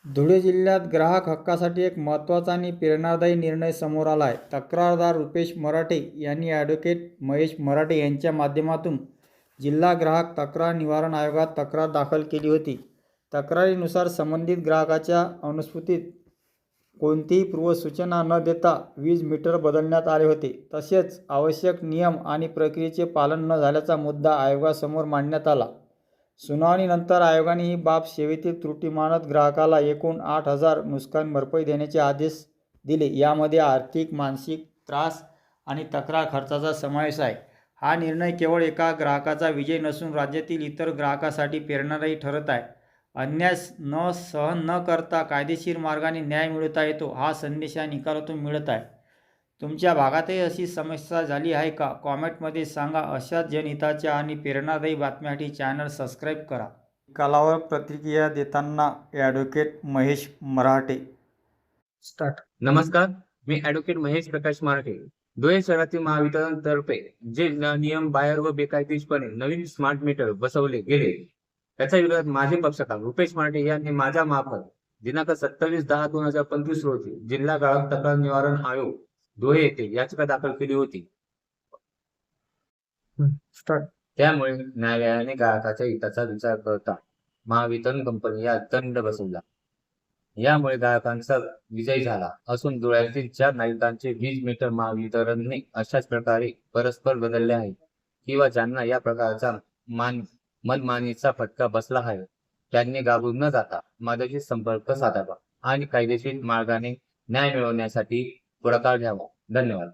धुळे जिल्ह्यात ग्राहक हक्कासाठी एक महत्त्वाचा आणि प्रेरणादायी निर्णय समोर आला आहे. तक्रारदार रुपेश मराठे यांनी ॲडव्होकेट महेश मराठे यांच्या माध्यमातून जिल्हा ग्राहक तक्रार निवारण आयोगात तक्रार दाखल केली होती. तक्रारीनुसार संबंधित ग्राहकाच्या अनुपस्थितीत कोणतीही पूर्वसूचना न देता वीज मीटर बदलण्यात आले होते. तसेच आवश्यक नियम आणि प्रक्रियेचे पालन न झाल्याचा मुद्दा आयोगासमोर मांडण्यात आला. सुनावणीनंतर आयोगाने ही बाब सेवेतील त्रुटी मानत ग्राहकाला एकूण 8,000 नुकसान भरपाई देण्याचे आदेश दिले. यामध्ये आर्थिक, मानसिक त्रास आणि तक्रार खर्चाचा समावेश आहे. हा निर्णय केवळ एका ग्राहकाचा विजय नसून राज्यातील इतर ग्राहकांसाठी प्रेरणादायी ठरत आहे. अन्याय सहन न करता कायदेशीर मार्गाने न्याय मिळवता येतो, हा संदेश या निकालातून मिळत आहे. तुमच्या भागातही अशी समस्या झाली आहे का? कॉमेंटमध्ये सांगा. अशाच जनहिताच्या आणि प्रेरणादायी बातम्यांसाठी चॅनल सबस्क्राईब करा. निकालावर प्रतिक्रिया देताना ॲडव्होकेट महेश मराठे. स्टार्ट. नमस्कार, मी ॲडव्होकेट महेश प्रकाश मराठे. धुळे शहरातील महावितरणतर्फे जे नियम बाहेर व बेकायदेशीरपणे नवीन स्मार्ट मीटर बसवले गेले त्याच्या विरोधात माझे पक्षकार रुपेश मराठे यांनी माझ्या मार्फत दिनांक 27/10/2025 रोजी जिल्हा ग्राहक तक्रार निवारण आयोग धुळे येथे याचिका दाखल केली होती. त्यामुळे न्यायालयाने ग्राहकाच्या हिताचा विचार करता महावितरण कंपनी या दंड बसवला. यामुळे ग्राहकांचा विजय झाला असून धुळ्यातील 4 नागरिकांचे वीज मीटर महावितरणने अशाच प्रकारे परस्पर बदलले आहे किंवा ज्यांना या प्रकारचा मनमानीचा फटका बसला आहे त्यांनी घाबरून न जाता माझ्याशी संपर्क साधावा आणि कायदेशीर मार्गाने न्याय मिळवण्यासाठी पुढाकार घ्यावा. धन्यवाद.